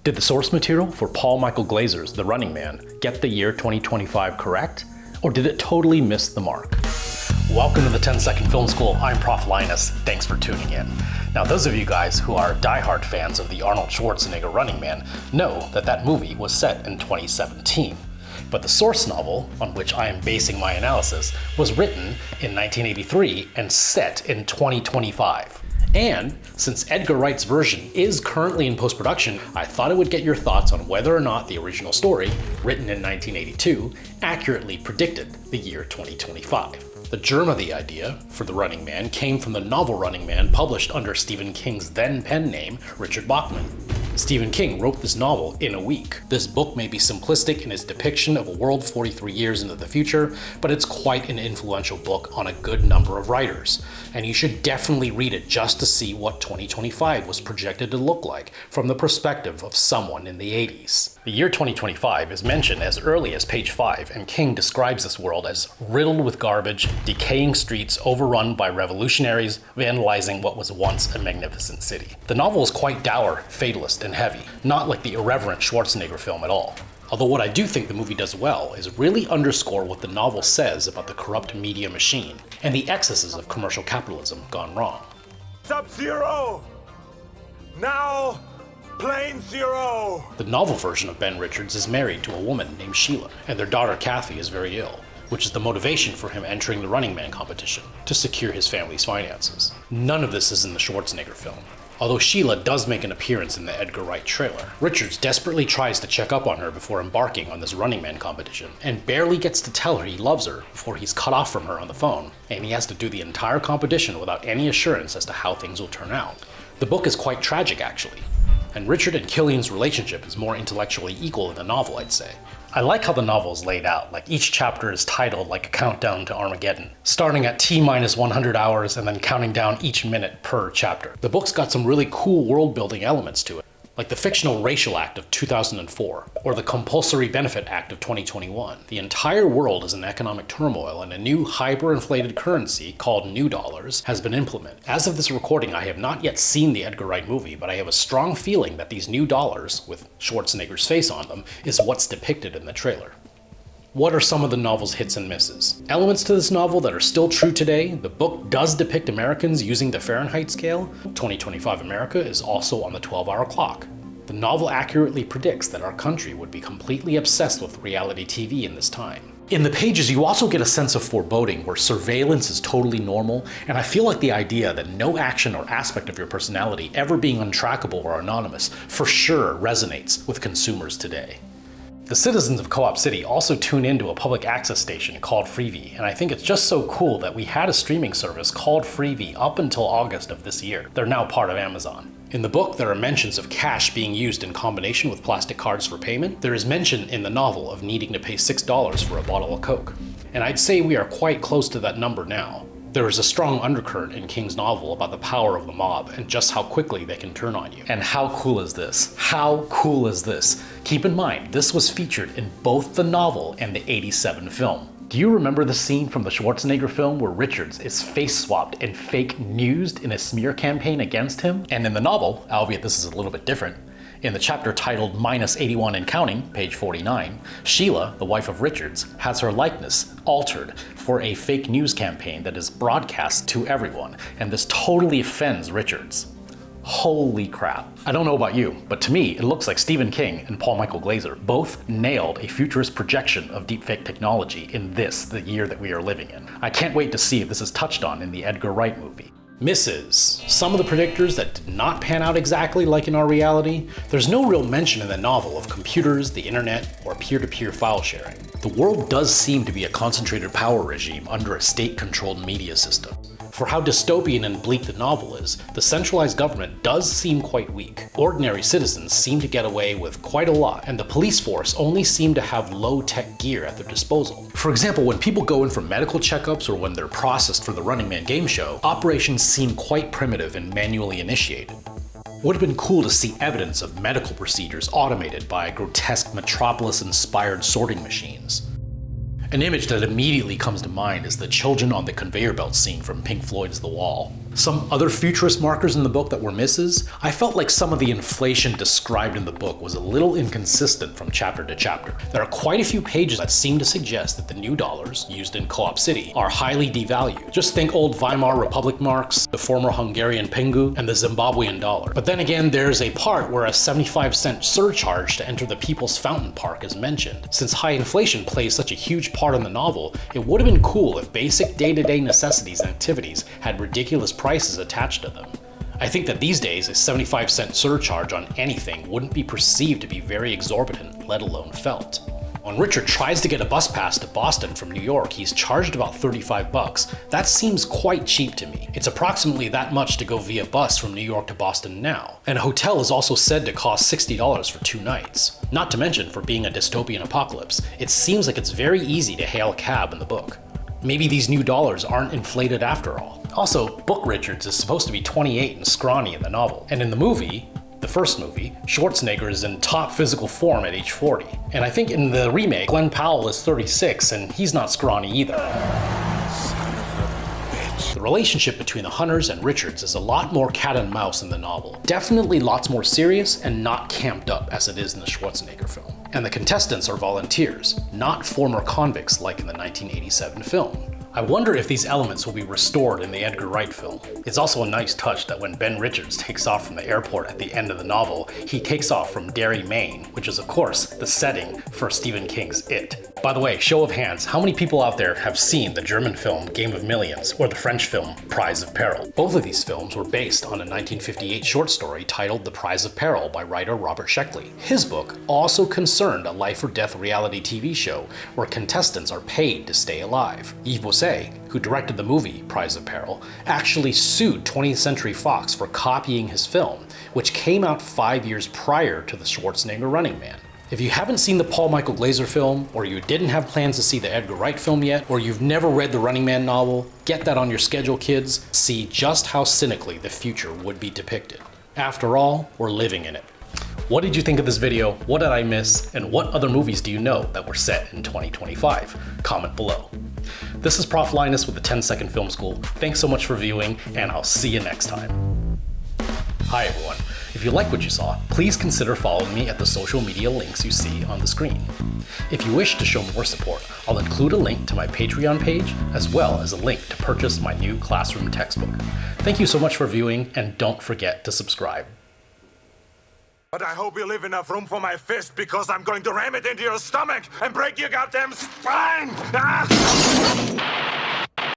Did the source material for Paul Michael Glazer's The Running Man get the year 2025 correct? Or did it totally miss the mark? Welcome to the 10-Second Film School. I'm Prof. Linus. Thanks for tuning in. Now, those of you guys who are diehard fans of the Arnold Schwarzenegger Running Man know that that movie was set in 2017. But the source novel, on which I am basing my analysis, was written in 1983 and set in 2025. And since Edgar Wright's version is currently in post-production, I thought I would get your thoughts on whether or not the original story, written in 1982, accurately predicted the year 2025. The germ of the idea for The Running Man came from the novel Running Man, published under Stephen King's then pen name, Richard Bachman. Stephen King wrote this novel in a week. This book may be simplistic in its depiction of a world 43 years into the future, but it's quite an influential book on a good number of writers. And you should definitely read it just to see what 2025 was projected to look like from the perspective of someone in the 80s. The year 2025 is mentioned as early as page 5, and King describes this world as riddled with garbage, decaying streets overrun by revolutionaries vandalizing what was once a magnificent city. The novel is quite dour, fatalist, and heavy, not like the irreverent Schwarzenegger film at all. Although what I do think the movie does well is really underscore what the novel says about the corrupt media machine and the excesses of commercial capitalism gone wrong. Sub-Zero! Now, Plane Zero! The novel version of Ben Richards is married to a woman named Sheila, and their daughter Kathy is very ill, which is the motivation for him entering the Running Man competition to secure his family's finances. None of this is in the Schwarzenegger film. Although Sheila does make an appearance in the Edgar Wright trailer, Richards desperately tries to check up on her before embarking on this Running Man competition, and barely gets to tell her he loves her before he's cut off from her on the phone, and he has to do the entire competition without any assurance as to how things will turn out. The book is quite tragic, actually, and Richard and Killian's relationship is more intellectually equal in the novel, I'd say. I like how the novel is laid out, like each chapter is titled like a countdown to Armageddon, starting at T-100 hours and then counting down each minute per chapter. The book's got some really cool world-building elements to it, like the fictional Racial Act of 2004, or the Compulsory Benefit Act of 2021. The entire world is in economic turmoil, and a new hyperinflated currency called New Dollars has been implemented. As of this recording, I have not yet seen the Edgar Wright movie, but I have a strong feeling that these new dollars, with Schwarzenegger's face on them, is what's depicted in the trailer. What are some of the novel's hits and misses? Elements to this novel that are still true today: the book does depict Americans using the Fahrenheit scale. 2025 America is also on the 12-hour clock. The novel accurately predicts that our country would be completely obsessed with reality TV in this time. In the pages, you also get a sense of foreboding where surveillance is totally normal, and I feel like the idea that no action or aspect of your personality ever being untrackable or anonymous for sure resonates with consumers today. The citizens of Co-op City also tune into a public access station called Freevee, and I think it's just so cool that we had a streaming service called Freevee up until August of this year. They're now part of Amazon. In the book, there are mentions of cash being used in combination with plastic cards for payment. There is mention in the novel of needing to pay $6 for a bottle of Coke. And I'd say we are quite close to that number now. There is a strong undercurrent in King's novel about the power of the mob and just how quickly they can turn on you. And how cool is this? How cool is this? Keep in mind, this was featured in both the novel and the '87 film. Do you remember the scene from the Schwarzenegger film where Richards is face swapped and fake newsed in a smear campaign against him? And in the novel, albeit this is a little bit different, in the chapter titled -81 and Counting, page 49, Sheila, the wife of Richards, has her likeness altered for a fake news campaign that is broadcast to everyone, and this totally offends Richards. Holy crap. I don't know about you, but to me, it looks like Stephen King and Paul Michael Glazer both nailed a futurist projection of deepfake technology in this, the year that we are living in. I can't wait to see if this is touched on in the Edgar Wright movie. Misses. Some of the predictors that did not pan out exactly like in our reality. There's no real mention in the novel of computers, the internet, or peer-to-peer file sharing. The world does seem to be a concentrated power regime under a state-controlled media system. For how dystopian and bleak the novel is, the centralized government does seem quite weak. Ordinary citizens seem to get away with quite a lot, and the police force only seem to have low-tech gear at their disposal. For example, when people go in for medical checkups or when they're processed for the Running Man game show, operations seem quite primitive and manually initiated. Would have been cool to see evidence of medical procedures automated by grotesque Metropolis-inspired sorting machines. An image that immediately comes to mind is the children on the conveyor belt scene from Pink Floyd's The Wall. Some other futurist markers in the book that were misses, I felt like some of the inflation described in the book was a little inconsistent from chapter to chapter. There are quite a few pages that seem to suggest that the new dollars used in Co-op City are highly devalued. Just think old Weimar Republic marks, the former Hungarian pengu, and the Zimbabwean dollar. But then again, there's a part where a 75-cent surcharge to enter the People's Fountain Park is mentioned. Since high inflation plays such a huge part in the novel, it would have been cool if basic day-to-day necessities and activities had ridiculous prices attached to them. I think that these days, a 75-cent surcharge on anything wouldn't be perceived to be very exorbitant, let alone felt. When Richard tries to get a bus pass to Boston from New York, he's charged about $35. That seems quite cheap to me. It's approximately that much to go via bus from New York to Boston now. And a hotel is also said to cost $60 for 2 nights. Not to mention, for being a dystopian apocalypse, it seems like it's very easy to hail a cab in the book. Maybe these new dollars aren't inflated after all. Also, Book Richards is supposed to be 28 and scrawny in the novel. And in the movie, the first movie, Schwarzenegger is in top physical form at age 40. And I think in the remake, Glenn Powell is 36 and he's not scrawny either. The relationship between the Hunters and Richards is a lot more cat and mouse in the novel. Definitely lots more serious and not camped up as it is in the Schwarzenegger film. And the contestants are volunteers, not former convicts like in the 1987 film. I wonder if these elements will be restored in the Edgar Wright film. It's also a nice touch that when Ben Richards takes off from the airport at the end of the novel, he takes off from Derry, Maine, which is of course the setting for Stephen King's It. By the way, show of hands, how many people out there have seen the German film Game of Millions or the French film Prize of Peril? Both of these films were based on a 1958 short story titled The Prize of Peril by writer Robert Sheckley. His book also concerned a life or death reality TV show where contestants are paid to stay alive. Yves Boisset, who directed the movie Prize of Peril, actually sued 20th Century Fox for copying his film, which came out 5 years prior to the Schwarzenegger Running Man. If you haven't seen the Paul Michael Glaser film, or you didn't have plans to see the Edgar Wright film yet, or you've never read the Running Man novel, get that on your schedule, kids. See just how cynically the future would be depicted. After all, we're living in it. What did you think of this video? What did I miss? And what other movies do you know that were set in 2025? Comment below. This is Prof Linus with the 10-Second Film School. Thanks so much for viewing, and I'll see you next time. Hi everyone. If you like what you saw, please consider following me at the social media links you see on the screen. If you wish to show more support, I'll include a link to my Patreon page, as well as a link to purchase my new classroom textbook. Thank you so much for viewing, and don't forget to subscribe. But I hope you leave enough room for my fist, because I'm going to ram it into your stomach and break your goddamn spine! Ah!